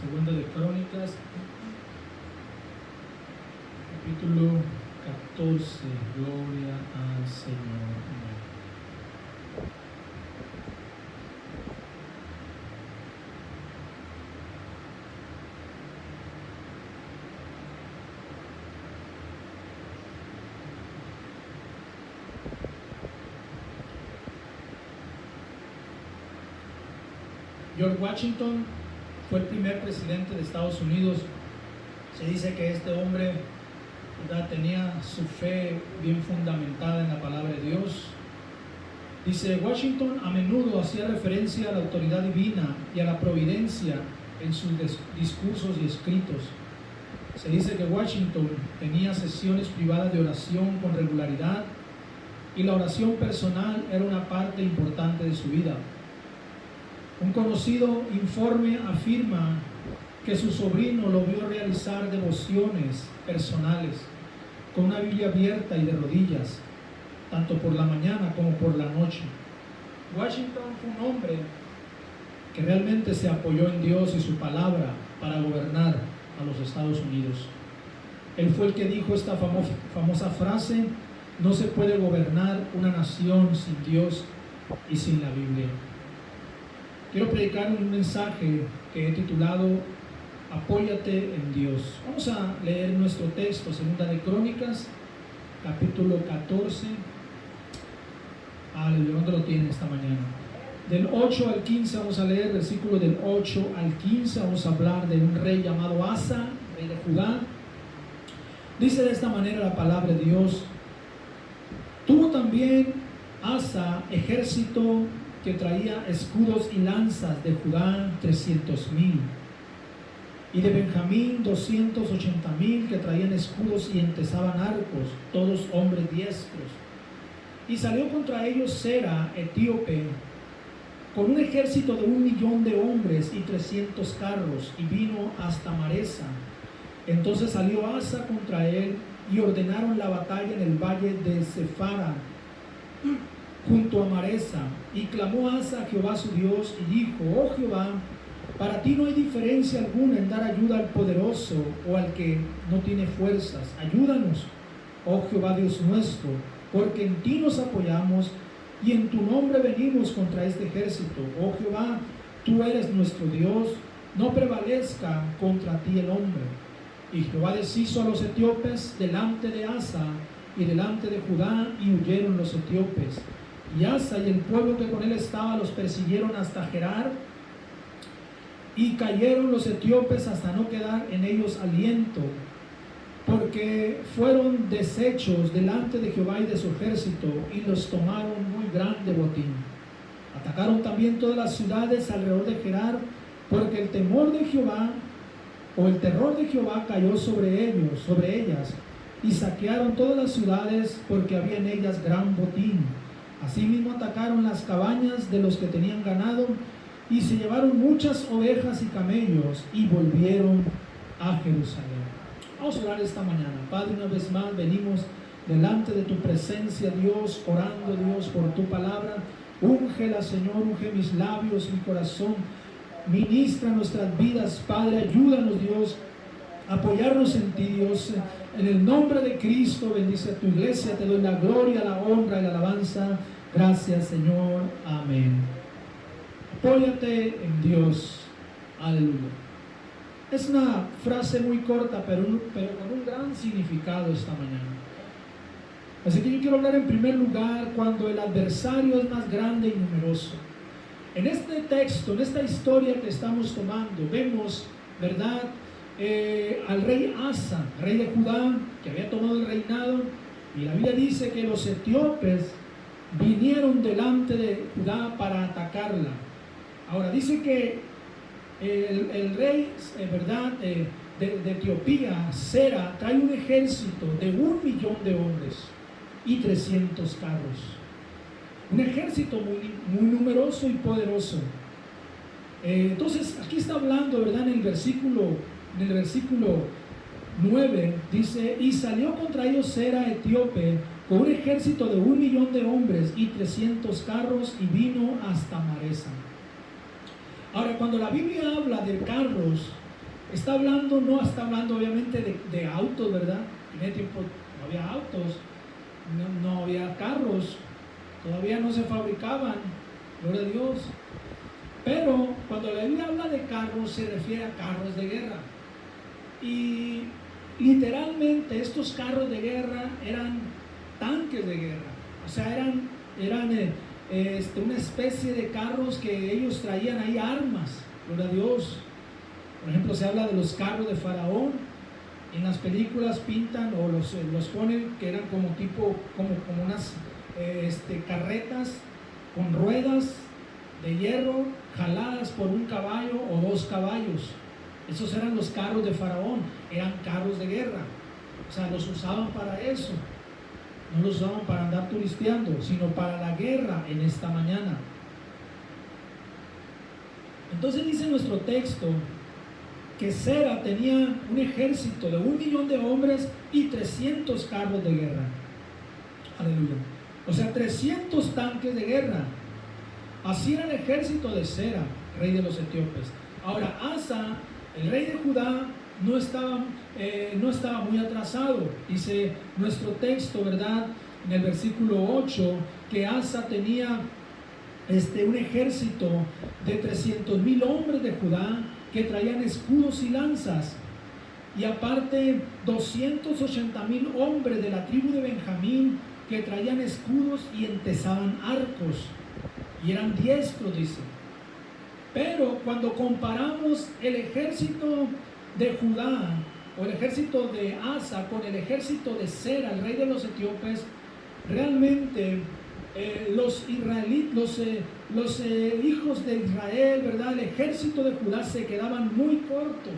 Segunda de Crónicas, capítulo 14. Gloria al Señor. George Washington fue el primer presidente de Estados Unidos. Se dice que este hombre, ¿verdad?, tenía su fe bien fundamentada en la palabra de Dios. Dice, Washington a menudo hacía referencia a la autoridad divina y a la providencia en sus discursos y escritos. Se dice que Washington tenía sesiones privadas de oración con regularidad y la oración personal era una parte importante de su vida. Un conocido informe afirma que su sobrino lo vio realizar devociones personales con una Biblia abierta y de rodillas, tanto por la mañana como por la noche. Washington fue un hombre que realmente se apoyó en Dios y su palabra para gobernar a los Estados Unidos. Él fue el que dijo esta famosa frase: no se puede gobernar una nación sin Dios y sin la Biblia. Quiero predicar un mensaje que he titulado Apóyate en Dios. Vamos a leer nuestro texto, Segunda de Crónicas, capítulo 14. ¿Dónde lo tienen esta mañana? Del 8 al 15 vamos a leer, versículo del 8 al 15. Vamos a hablar de un rey llamado Asa, rey de Judá. Dice de esta manera la palabra de Dios: tuvo también Asa ejército que traía escudos y lanzas, de Judá 300,000, y de Benjamín 280,000 que traían escudos y entesaban arcos, todos hombres diestros. Y salió contra ellos Sera, etíope, con un ejército de 1,000,000 de hombres y 300 carros, y vino hasta Maresa. Entonces salió Asa contra él, y ordenaron la batalla en el valle de Sefara, junto a Maresa. Y clamó Asa a Jehová su Dios, y dijo: oh Jehová, para ti no hay diferencia alguna en dar ayuda al poderoso o al que no tiene fuerzas. Ayúdanos, oh Jehová Dios nuestro, porque en ti nos apoyamos y en tu nombre venimos contra este ejército. Oh Jehová, tú eres nuestro Dios, no prevalezca contra ti el hombre. Y Jehová deshizo a los etíopes delante de Asa y delante de Judá, y huyeron los etíopes. Y Asa y el pueblo que con él estaba los persiguieron hasta Gerar, y cayeron los etíopes hasta no quedar en ellos aliento, porque fueron deshechos delante de Jehová y de su ejército, y los tomaron muy grande botín. Atacaron también todas las ciudades alrededor de Gerar, porque el temor de Jehová, o el terror de Jehová, cayó sobre ellos, sobre ellas, y saquearon todas las ciudades, porque había en ellas gran botín. Asimismo atacaron las cabañas de los que tenían ganado, y se llevaron muchas ovejas y camellos, y volvieron a Jerusalén. Vamos a orar esta mañana. Padre, una vez más venimos delante de tu presencia, Dios, orando, Dios, por tu palabra. Úngela, Señor, unge mis labios, mi corazón. Ministra nuestras vidas, Padre. Ayúdanos, Dios, a apoyarnos en ti, Dios. En el nombre de Cristo, bendice a tu iglesia. Te doy la gloria, la honra y la alabanza. Gracias, Señor. Amén. Apóyate en Dios. Aleluya. Es una frase muy corta, pero con un gran significado esta mañana. Así que yo quiero hablar en primer lugar cuando el adversario es más grande y numeroso. En este texto, en esta historia que estamos tomando, vemos, ¿verdad?, al rey Asa, rey de Judá, que había tomado el reinado, y la Biblia dice que los etíopes vinieron delante de Judá para atacarla. Ahora dice que el rey, ¿verdad?, de Etiopía, Sera, trae un ejército de 1,000,000 de hombres y 300 carros. Un ejército muy numeroso y poderoso. Entonces aquí está hablando, ¿verdad?, en el versículo 9, dice: y salió contra ellos Sera etíope con un ejército de 1,000,000 de hombres y 300 carros, y vino hasta Maresa. Ahora, cuando la Biblia habla de carros, no está hablando obviamente de autos, ¿verdad? En ese tiempo no había autos, no había carros, todavía no se fabricaban, gloria a Dios. Pero cuando la Biblia habla de carros, se refiere a carros de guerra. Y literalmente estos carros de guerra eran tanques de guerra. O sea, eran una especie de carros que ellos traían ahí armas, gloria a Dios. Por ejemplo, se habla de los carros de Faraón. En las películas pintan o los ponen que eran como unas carretas con ruedas de hierro jaladas por un caballo o dos caballos. Esos eran los carros de Faraón, eran carros de guerra. O sea, los usaban para eso. No los usaban para andar turisteando, sino para la guerra en esta mañana. Entonces dice nuestro texto que Sera tenía un ejército de 1,000,000 de hombres y 300 carros de guerra. Aleluya. O sea, 300 tanques de guerra. Así era el ejército de Sera, rey de los etíopes. Ahora, Asa, el rey de Judá, no estaba muy atrasado. Dice nuestro texto, ¿verdad? En el versículo 8, que Asa tenía un ejército de 300,000 hombres de Judá que traían escudos y lanzas, y aparte 280,000 hombres de la tribu de Benjamín que traían escudos y entesaban arcos, y eran diestros, dice. Pero cuando comparamos el ejército de Judá o el ejército de Asa con el ejército de Sera, el rey de los etíopes, realmente los hijos de Israel, ¿verdad? El ejército de Judá se quedaban muy cortos.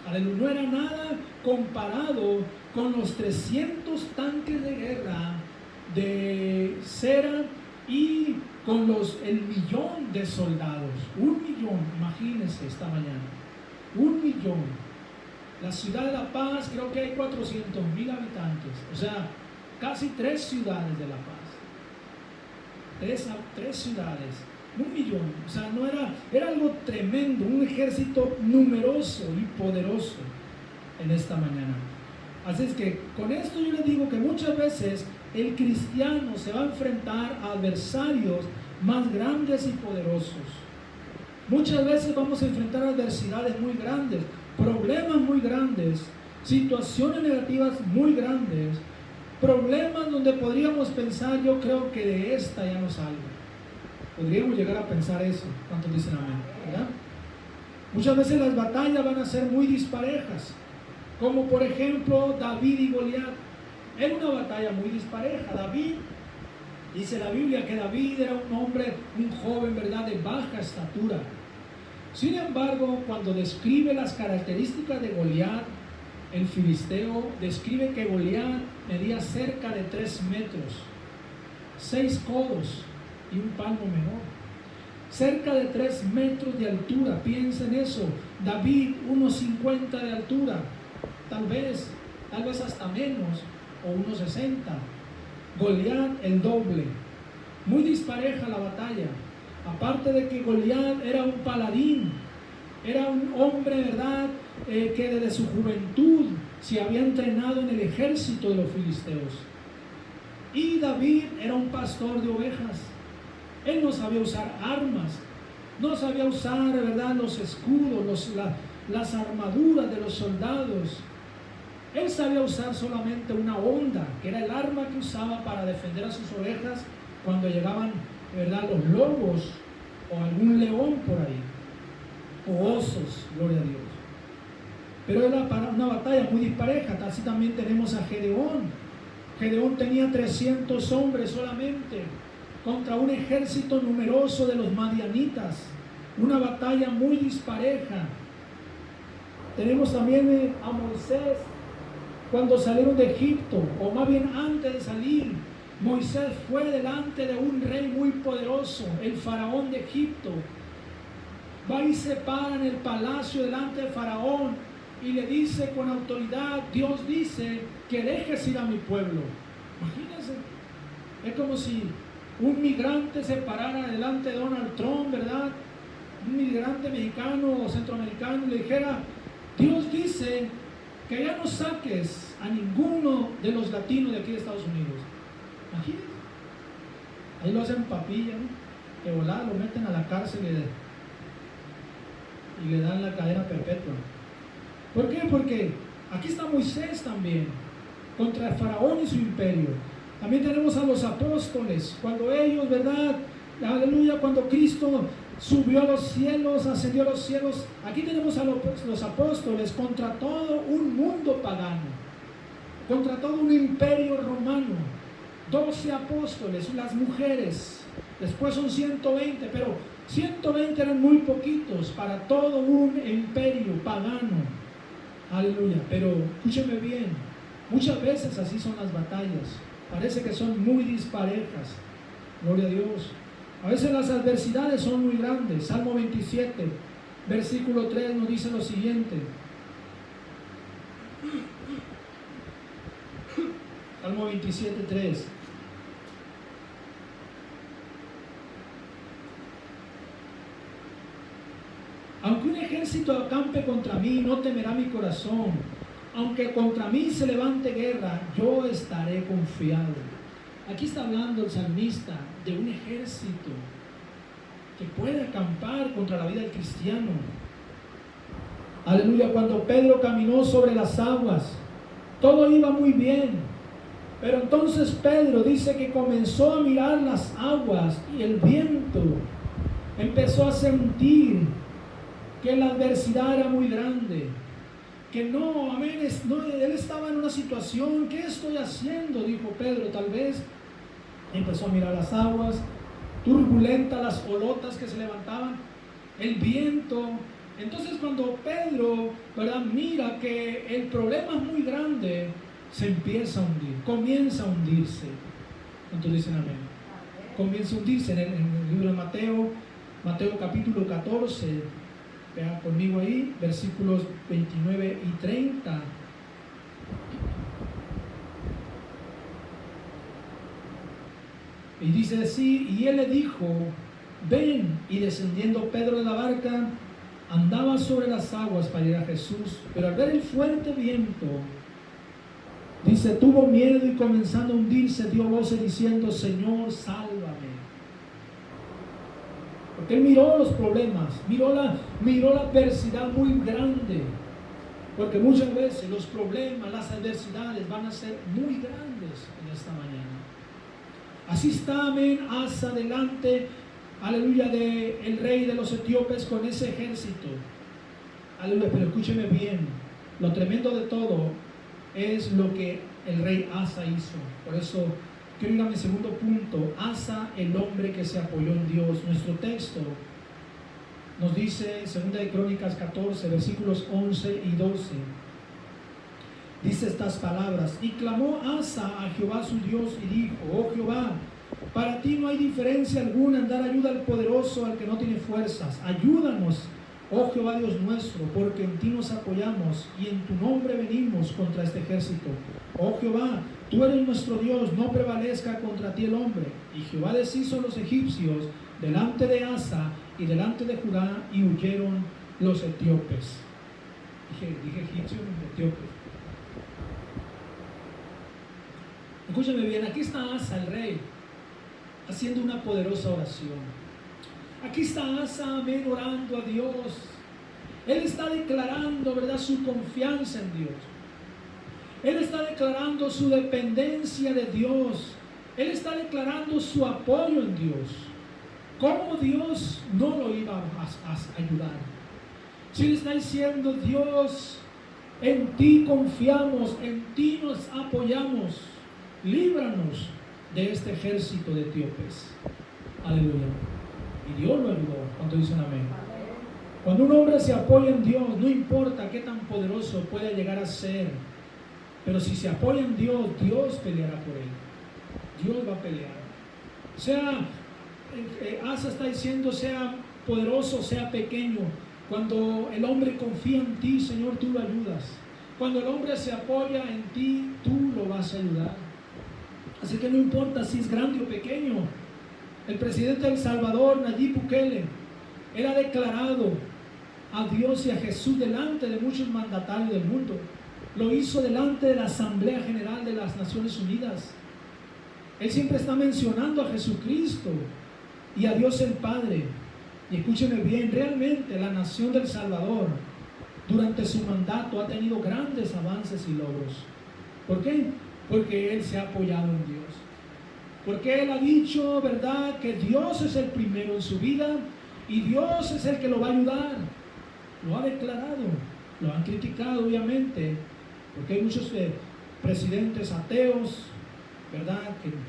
Aleluya. No era nada comparado con los 300 tanques de guerra de Sera y con el 1,000,000 de soldados. 1,000,000, imagínense esta mañana. 1,000,000. La ciudad de La Paz, creo que hay 400,000 habitantes. O sea, casi 3 ciudades de La Paz. Tres ciudades, 1,000,000. O sea, era algo tremendo, un ejército numeroso y poderoso en esta mañana. Así es que con esto yo les digo que muchas veces el cristiano se va a enfrentar a adversarios más grandes y poderosos. Muchas veces vamos a enfrentar adversidades muy grandes, problemas muy grandes, situaciones negativas muy grandes, problemas donde podríamos pensar, yo creo que de esta ya no salgo. Podríamos llegar a pensar eso. ¿Cuántos dicen amén? ¿Verdad? Muchas veces las batallas van a ser muy disparejas, como por ejemplo David y Goliat. Era una batalla muy dispareja. David, dice la Biblia que David era un hombre, un joven, ¿verdad?, de baja estatura. Sin embargo, cuando describe las características de Goliat, el filisteo describe que Goliat medía cerca de 3 metros, 6 codos y un palmo menor. Cerca de 3 metros de altura, piensen eso. David, 1,50 de altura, tal vez hasta menos, o 1,60. Goliat, el doble. Muy dispareja la batalla. Aparte de que Goliat era un paladín, era un hombre, ¿verdad?, que desde su juventud se había entrenado en el ejército de los filisteos. Y David era un pastor de ovejas. Él no sabía usar armas, no sabía usar, ¿verdad?, los escudos, las armaduras de los soldados. Él sabía usar solamente una honda, que era el arma que usaba para defender a sus ovejas cuando llegaban, ¿verdad?, los lobos o algún león por ahí, o osos, gloria a Dios. Pero era para una batalla muy dispareja. Así también tenemos a Gedeón. Gedeón tenía 300 hombres solamente contra un ejército numeroso de los madianitas. Una batalla muy dispareja. Tenemos también a Moisés cuando salieron de Egipto, o más bien antes de salir. Moisés fue delante de un rey muy poderoso, el faraón de Egipto. Va y se para en el palacio delante de Faraón y le dice con autoridad: Dios dice que dejes ir a mi pueblo. Imagínense, es como si un migrante se parara delante de Donald Trump, ¿verdad? Un migrante mexicano o centroamericano, y le dijera: Dios dice que ya no saques a ninguno de los latinos de aquí de Estados Unidos. Imagínense. Ahí lo hacen papilla, ¿no? Que volada lo meten a la cárcel y le dan la cadena perpetua. ¿Por qué? Porque aquí está Moisés también, contra el faraón y su imperio. También tenemos a los apóstoles, cuando ellos, ¿verdad? Aleluya, cuando Cristo subió a los cielos, ascendió a los cielos. Aquí tenemos a los apóstoles contra todo un mundo pagano, contra todo un imperio romano. 12 apóstoles, las mujeres, después son 120, pero 120 eran muy poquitos para todo un imperio pagano. Aleluya, pero escúcheme bien, muchas veces así son las batallas, parece que son muy disparejas, gloria a Dios. A veces las adversidades son muy grandes. Salmo 27, versículo 3 nos dice lo siguiente. Salmo 27, 3. Aunque un ejército acampe contra mí, no temerá mi corazón. Aunque contra mí se levante guerra, yo estaré confiado. Aquí está hablando el salmista de un ejército que puede acampar contra la vida del cristiano. Aleluya, cuando Pedro caminó sobre las aguas, todo iba muy bien. Pero entonces Pedro dice que comenzó a mirar las aguas y el viento. Empezó a sentir que la adversidad era muy grande. Que no, amén, no, él estaba en una situación, ¿qué estoy haciendo? Dijo Pedro, tal vez. Empezó a mirar las aguas, turbulentas las olotas que se levantaban, el viento. Entonces cuando Pedro, ¿verdad?, mira que el problema es muy grande, se empieza a hundir, comienza a hundirse. ¿Cuántos dicen amén? Comienza a hundirse en el libro de Mateo capítulo 14, vean conmigo ahí, versículos 29 y 30. Y dice así, y él le dijo, ven. Y descendiendo Pedro de la barca, andaba sobre las aguas para ir a Jesús. Pero al ver el fuerte viento, dice, tuvo miedo y comenzando a hundirse, dio voces diciendo, Señor, sálvame. Porque él miró los problemas, miró la adversidad muy grande. Porque muchas veces los problemas, las adversidades van a ser muy grandes en esta mañana. Así está, amén, Asa delante, aleluya, del rey de los etíopes con ese ejército. Aleluya, pero escúcheme bien, lo tremendo de todo es lo que el rey Asa hizo. Por eso quiero ir a mi segundo punto. Asa, el hombre que se apoyó en Dios. Nuestro texto nos dice, 2 de Crónicas 14, versículos 11 y 12. Dice estas palabras, y clamó Asa a Jehová su Dios y dijo, oh Jehová, para ti no hay diferencia alguna en dar ayuda al poderoso, al que no tiene fuerzas. Ayúdanos, oh Jehová Dios nuestro, porque en ti nos apoyamos y en tu nombre venimos contra este ejército. Oh Jehová, tú eres nuestro Dios, no prevalezca contra ti el hombre. Y Jehová deshizo los egipcios delante de Asa y delante de Judá, y huyeron los etíopes. Dije egipcios, etíopes. Escúchame bien, aquí está Asa, el rey, haciendo una poderosa oración. Aquí está Asa, amén, orando a Dios. Él está declarando, ¿verdad?, su confianza en Dios. Él está declarando su dependencia de Dios. Él está declarando su apoyo en Dios. ¿Cómo Dios no lo iba a ayudar? Si Él está diciendo, Dios, en ti confiamos, en ti nos apoyamos. Líbranos de este ejército de etíopes. Aleluya. Y Dios lo ayudó. ¿Cuánto dicen amén? Cuando un hombre se apoya en Dios, no importa qué tan poderoso pueda llegar a ser, pero si se apoya en Dios, Dios peleará por él. Dios va a pelear. Sea, Asa está diciendo, sea poderoso, sea pequeño, cuando el hombre confía en ti, Señor, tú lo ayudas. Cuando el hombre se apoya en ti, tú lo vas a ayudar. Así que no importa si es grande o pequeño. El presidente de El Salvador, Nayib Bukele, él ha declarado a Dios y a Jesús delante de muchos mandatarios del mundo. Lo hizo delante de la Asamblea General de las Naciones Unidas. Él siempre está mencionando a Jesucristo y a Dios el Padre. Y escúchenme bien, realmente la nación del Salvador durante su mandato ha tenido grandes avances y logros. ¿Por qué? Porque Él se ha apoyado en Dios. Porque Él ha dicho, ¿verdad?, que Dios es el primero en su vida y Dios es el que lo va a ayudar. Lo ha declarado. Lo han criticado, obviamente, porque hay muchos presidentes ateos, ¿verdad?,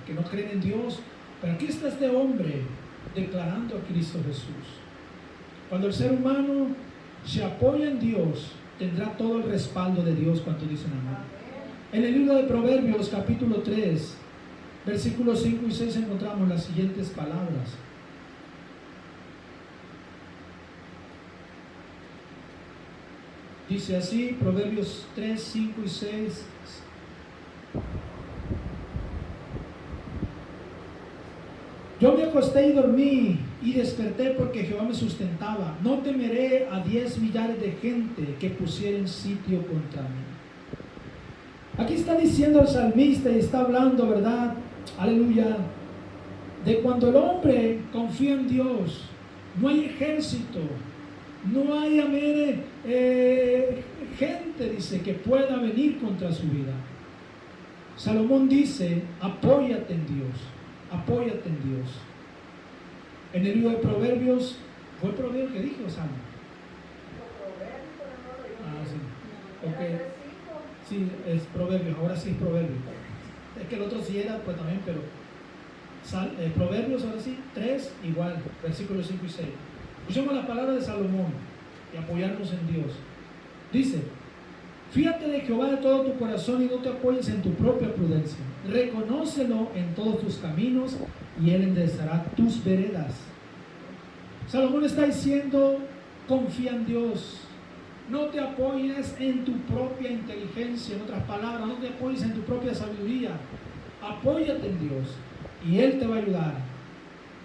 que no creen en Dios. Pero aquí está este hombre declarando a Cristo Jesús. Cuando el ser humano se apoya en Dios, tendrá todo el respaldo de Dios. Cuando dicen amén. En el libro de Proverbios, capítulo 3, versículos 5 y 6, encontramos las siguientes palabras. Dice así, Proverbios 3, 5 y 6. Yo me acosté y dormí y desperté porque Jehová me sustentaba. No temeré a 10 millares de gente que pusieren sitio contra mí. Aquí está diciendo el salmista y está hablando, ¿verdad? Aleluya. De cuando el hombre confía en Dios, no hay ejército, no hay, amén, gente, dice, que pueda venir contra su vida. Salomón dice, apóyate en Dios, apóyate en Dios. En el libro de Proverbios, ¿fue el proverbio que dijo Salmo? Ah, sí. Ok. Sí, es Proverbios, ahora sí es Proverbios. Es que el otro sí era, pues también, pero Proverbios, ahora sí, 3, igual, versículos 5 y 6. Escuchemos la palabra de Salomón y apoyarnos en Dios. Dice, fíjate de Jehová de todo tu corazón y no te apoyes en tu propia prudencia. Reconócelo en todos tus caminos y Él enderezará tus veredas. Salomón está diciendo, confía en Dios. No te apoyes en tu propia inteligencia, en otras palabras, no te apoyes en tu propia sabiduría. Apóyate en Dios y Él te va a ayudar.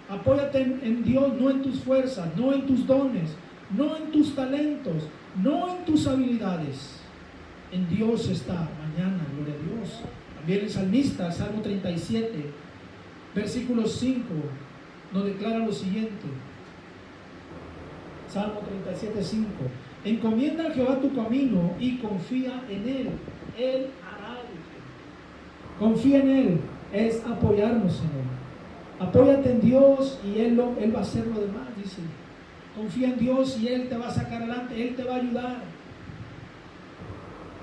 Apóyate en Dios, no en tus fuerzas, no en tus dones, no en tus talentos, no en tus habilidades. En Dios está mañana, gloria a Dios. También el salmista, Salmo 37, versículo 5, nos declara lo siguiente. Salmo 37, 5. Encomienda a Jehová tu camino y confía en Él. Él hará. Confía en Él es apoyarnos en Él. Apóyate en Dios y Él va a hacer lo demás, dice. Confía en Dios y Él te va a sacar adelante, Él te va a ayudar.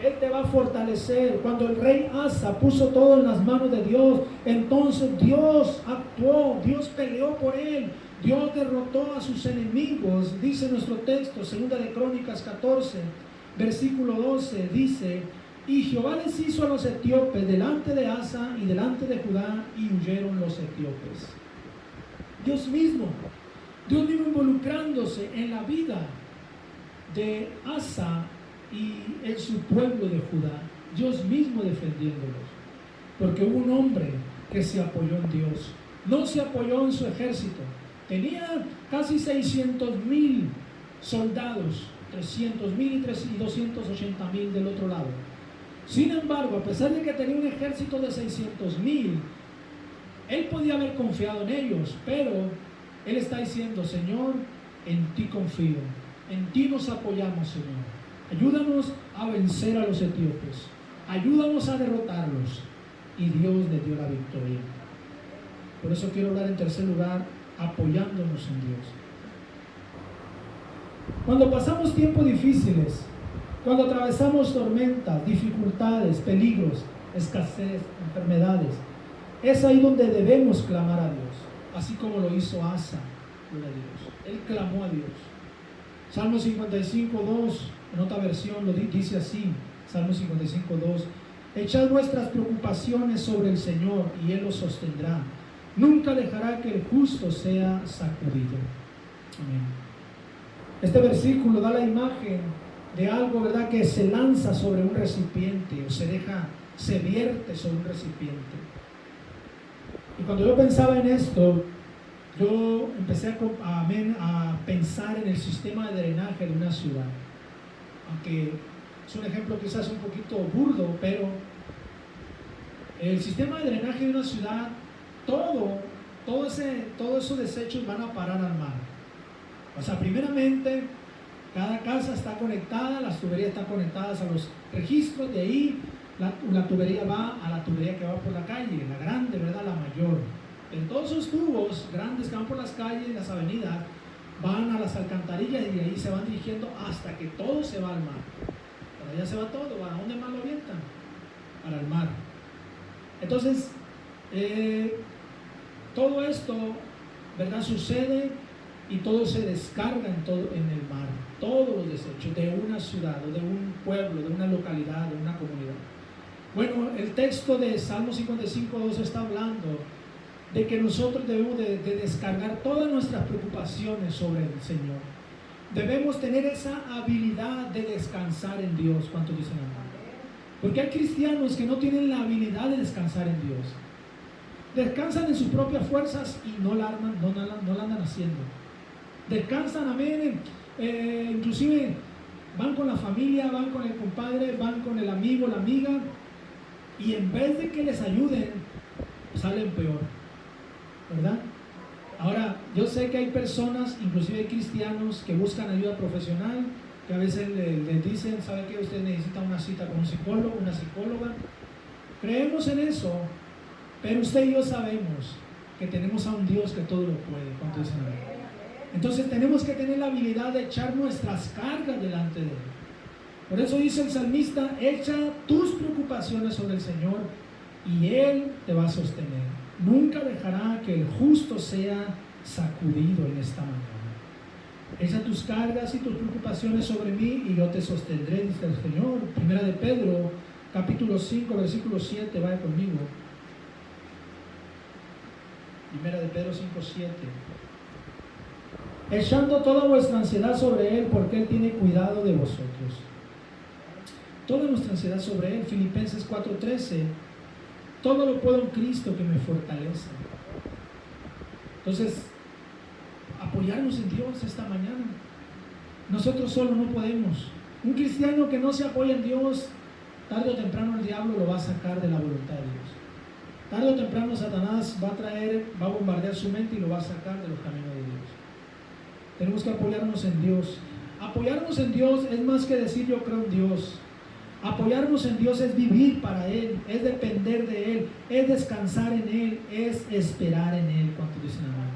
Él te va a fortalecer. Cuando el rey Asa puso todo en las manos de Dios, entonces Dios actuó, Dios peleó por él. Dios derrotó a sus enemigos, dice nuestro texto, 2 de Crónicas 14, versículo 12, dice, y Jehová les hizo a los etíopes delante de Asa y delante de Judá, y huyeron los etíopes. Dios mismo involucrándose en la vida de Asa y en su pueblo de Judá, Dios mismo defendiéndolos, porque hubo un hombre que se apoyó en Dios, no se apoyó en su ejército. Tenía casi 600,000 soldados, 300,000 y 280,000 del otro lado. Sin embargo, a pesar de que tenía un ejército de 600,000, él podía haber confiado en ellos, pero él está diciendo, Señor, en ti confío, en ti nos apoyamos, Señor. Ayúdanos a vencer a los etíopes, ayúdanos a derrotarlos, y Dios le dio la victoria. Por eso quiero hablar en tercer lugar, apoyándonos en Dios. Cuando pasamos tiempos difíciles, cuando atravesamos tormentas, dificultades, peligros, escasez, enfermedades, es ahí donde debemos clamar a Dios, así como lo hizo Asa, gloria a Dios. Él clamó a Dios. Salmo 55:2, en otra versión lo dice así, Salmo 55:2, echad vuestras preocupaciones sobre el Señor y Él los sostendrá. Nunca dejará que el justo sea sacudido. Amén. Este versículo da la imagen de algo, ¿verdad?, que se lanza sobre un recipiente o se vierte sobre un recipiente. Y cuando yo pensaba en esto, yo empecé a pensar en el sistema de drenaje de una ciudad. Aunque es un ejemplo quizás un poquito burdo, pero el sistema de drenaje de una ciudad, todos esos desechos van a parar al mar. O sea, primeramente, cada casa está conectada, las tuberías están conectadas a los registros, de ahí la tubería va a la tubería que va por la calle, la grande, ¿verdad? La mayor. En todos esos tubos grandes que van por las calles, las avenidas, van a las alcantarillas y de ahí se van dirigiendo hasta que todo se va al mar. Para allá se va todo. ¿A dónde más lo avientan? Para el mar. Entonces, todo esto, ¿verdad? Sucede y todo se descarga en el mar. Todos los desechos de una ciudad, o de un pueblo, de una localidad, de una comunidad. Bueno, el texto de Salmo 55:2 está hablando de que nosotros debemos de descargar todas nuestras preocupaciones sobre el Señor. Debemos tener esa habilidad de descansar en Dios. ¿Cuántos dicen amén? Porque hay cristianos que no tienen la habilidad de descansar en Dios. Descansan en sus propias fuerzas y no la andan haciendo. Descansan, amén. Inclusive van con la familia, van con el compadre, van con el amigo, la amiga, y en vez de que les ayuden, salen peor, ¿verdad? Ahora, yo sé que hay personas, inclusive hay cristianos, que buscan ayuda profesional, que a veces les dicen, ¿sabe qué? Usted necesita una cita con un psicólogo, una psicóloga. Creemos en eso, pero usted y yo sabemos que tenemos a un Dios que todo lo puede. ¿Cuánto dicen amén? Entonces tenemos que tener la habilidad de echar nuestras cargas delante de Él. Por eso dice el salmista, echa tus preocupaciones sobre el Señor y Él te va a sostener. Nunca dejará que el justo sea sacudido en esta mañana. Echa tus cargas y tus preocupaciones sobre mí y yo te sostendré, dice el Señor. Primera de Pedro, capítulo 5, versículo 7, vaya conmigo. Primera de Pedro 5, 7. Echando toda vuestra ansiedad sobre Él, porque Él tiene cuidado de vosotros. Toda nuestra ansiedad sobre Él. Filipenses 4:13. Todo lo puedo en Cristo que me fortalece. Entonces, apoyarnos en Dios esta mañana. Nosotros solo no podemos. Un cristiano que no se apoya en Dios, tarde o temprano el diablo lo va a sacar de la voluntad de Dios. Tarde o temprano Satanás va a bombardear su mente y lo va a sacar de los caminos de Dios. Tenemos que apoyarnos en Dios. Apoyarnos en Dios es más que decir yo creo en Dios. Apoyarnos en Dios es vivir para Él, es depender de Él, es descansar en Él, es esperar en Él. ¿Cuántos dicen amén?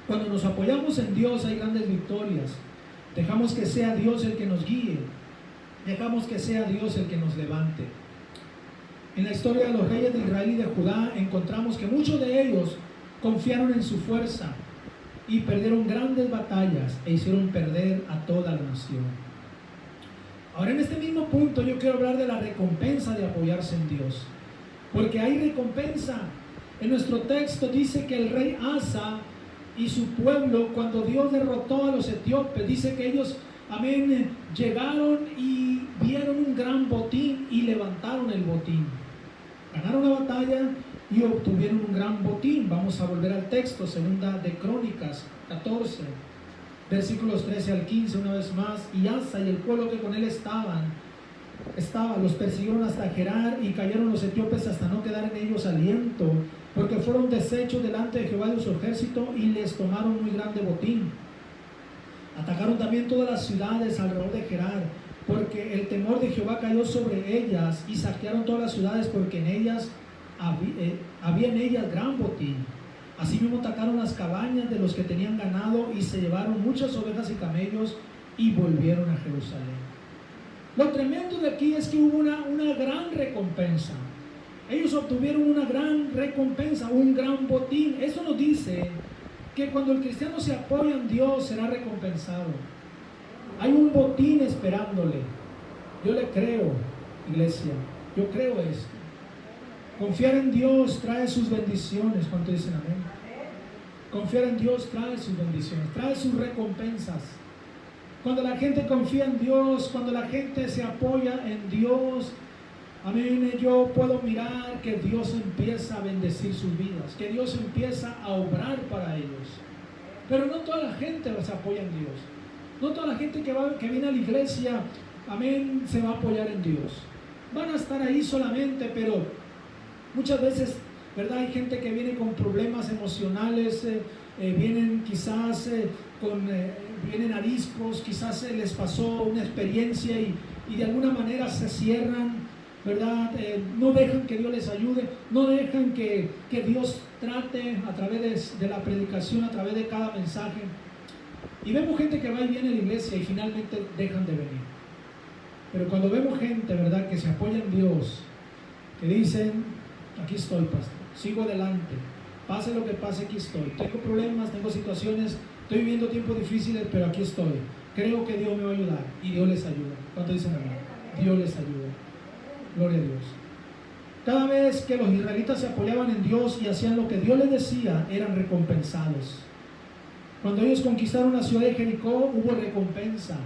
Cuando nos apoyamos en Dios hay grandes victorias. Dejamos que sea Dios el que nos guíe. Dejamos que sea Dios el que nos levante. En la historia de los reyes de Israel y de Judá encontramos que muchos de ellos confiaron en su fuerza y perdieron grandes batallas e hicieron perder a toda la nación. Ahora, en este mismo punto yo quiero hablar de la recompensa de apoyarse en Dios, porque hay recompensa. En nuestro texto dice que el rey Asa y su pueblo, cuando Dios derrotó a los etíopes, dice que ellos, amén, llegaron y vieron un gran botín y levantaron el botín. Ganaron la batalla y obtuvieron un gran botín. Vamos a volver al texto, segunda de Crónicas 14, versículos 13 al 15, una vez más. Y Asa y el pueblo que con él estaba, los persiguieron hasta Gerar, y cayeron los etíopes hasta no quedar en ellos aliento, porque fueron deshechos delante de Jehová de su ejército, y les tomaron muy grande botín. Atacaron también todas las ciudades alrededor de Gerar, porque el temor de Jehová cayó sobre ellas, y saquearon todas las ciudades, porque en ellas había en ellas gran botín. Asimismo atacaron las cabañas de los que tenían ganado, y se llevaron muchas ovejas y camellos, y volvieron a Jerusalén. Lo tremendo de aquí es que hubo una gran recompensa. Ellos obtuvieron una gran recompensa, un gran botín. Eso nos dice que cuando el cristiano se apoya en Dios será recompensado. Hay un botín esperándole. Yo le creo, iglesia, yo creo esto. Confiar en Dios trae sus bendiciones. ¿Cuánto dicen amén? Confiar en Dios trae sus bendiciones, trae sus recompensas. Cuando la gente confía en Dios, cuando la gente se apoya en Dios, amén, yo puedo mirar que Dios empieza a bendecir sus vidas, que Dios empieza a obrar para ellos. Pero no toda la gente se apoya en Dios. No toda la gente que viene a la iglesia, amén, se va a apoyar en Dios. Van a estar ahí solamente, pero muchas veces, ¿verdad? Hay gente que viene con problemas emocionales, vienen quizás vienen ariscos, quizás les pasó una experiencia y de alguna manera se cierran, ¿verdad? No dejan que Dios les ayude, no dejan que Dios trate a través de la predicación, a través de cada mensaje. Y vemos gente que va y viene a la iglesia y finalmente dejan de venir. Pero cuando vemos gente, ¿verdad?, que se apoya en Dios, que dicen, aquí estoy, pastor, sigo adelante, pase lo que pase, aquí estoy, tengo problemas, tengo situaciones, estoy viviendo tiempos difíciles, pero aquí estoy, creo que Dios me va a ayudar, y Dios les ayuda. ¿Cuánto dicen amén? Dios les ayuda. Gloria a Dios. Cada vez que los israelitas se apoyaban en Dios y hacían lo que Dios les decía, eran recompensados. Cuando ellos conquistaron la ciudad de Jericó, hubo recompensa,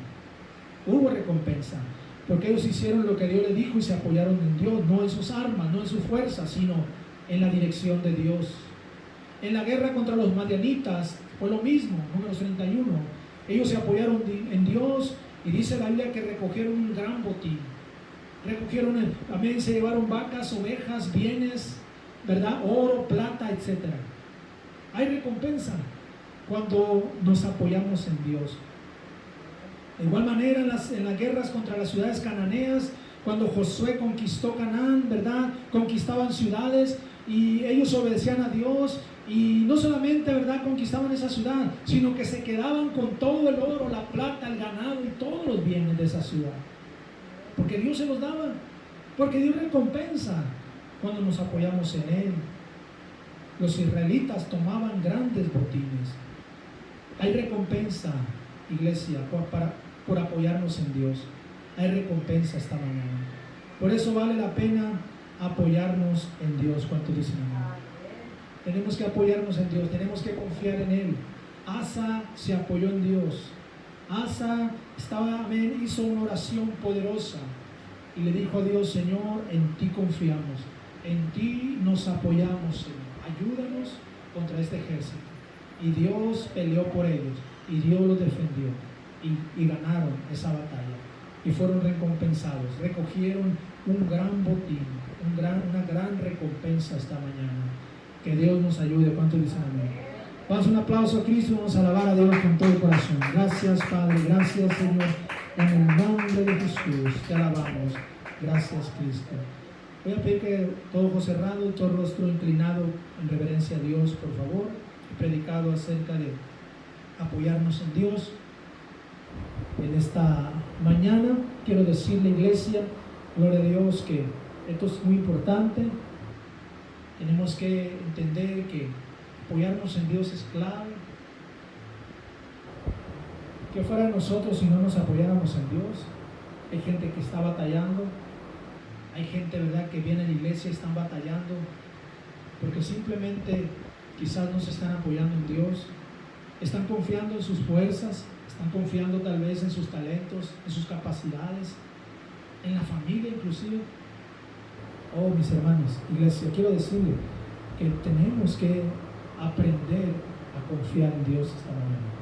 porque ellos hicieron lo que Dios les dijo y se apoyaron en Dios, no en sus armas, no en su fuerza, sino en la dirección de Dios. En la guerra contra los madianitas fue lo mismo, Números 31. Ellos se apoyaron en Dios y dice la Biblia que recogieron un gran botín. También se llevaron vacas, ovejas, bienes, ¿verdad? Oro, plata, etc. Hay recompensa cuando nos apoyamos en Dios. De igual manera en las guerras contra las ciudades cananeas, cuando Josué conquistó Canaán, ¿verdad? Conquistaban ciudades y ellos obedecían a Dios y no solamente, ¿verdad?, conquistaban esa ciudad, sino que se quedaban con todo el oro, la plata, el ganado y todos los bienes de esa ciudad. Porque Dios se los daba, porque Dios recompensa cuando nos apoyamos en Él. Los israelitas tomaban grandes botines. Hay recompensa, iglesia, por apoyarnos en Dios. Hay recompensa esta mañana. Por eso vale la pena apoyarnos en Dios. ¿Cuántos dicen amén? Tenemos que apoyarnos en Dios, tenemos que confiar en Él. Asa se apoyó en Dios. Asa hizo una oración poderosa y le dijo a Dios: Señor, en ti confiamos, en ti nos apoyamos, Señor. Ayúdanos contra este ejército. Y Dios peleó por ellos y Dios los defendió y ganaron esa batalla y fueron recompensados, recogieron un gran botín, una gran recompensa esta mañana. Que Dios nos ayude. ¿Cuántos dicen amén? Vamos, un aplauso a Cristo, vamos a alabar a Dios con todo el corazón. Gracias, Padre, gracias, Señor, en el nombre de Jesús te alabamos. Gracias, Cristo. Voy a pedir que todo ojo cerrado, todo rostro inclinado en reverencia a Dios, por favor. He predicado acerca de apoyarnos en Dios. En esta mañana quiero decirle, iglesia, gloria a Dios, que esto es muy importante. Tenemos que entender que apoyarnos en Dios es clave. ¿Qué fuera de nosotros si no nos apoyáramos en Dios? Hay gente que está batallando. Hay gente, ¿verdad?, que viene a la iglesia y están batallando porque simplemente quizás no se están apoyando en Dios. Están confiando en sus fuerzas, están confiando tal vez en sus talentos, en sus capacidades, en la familia inclusive. Oh, mis hermanos, iglesia, quiero decirle que tenemos que aprender a confiar en Dios esta mañana.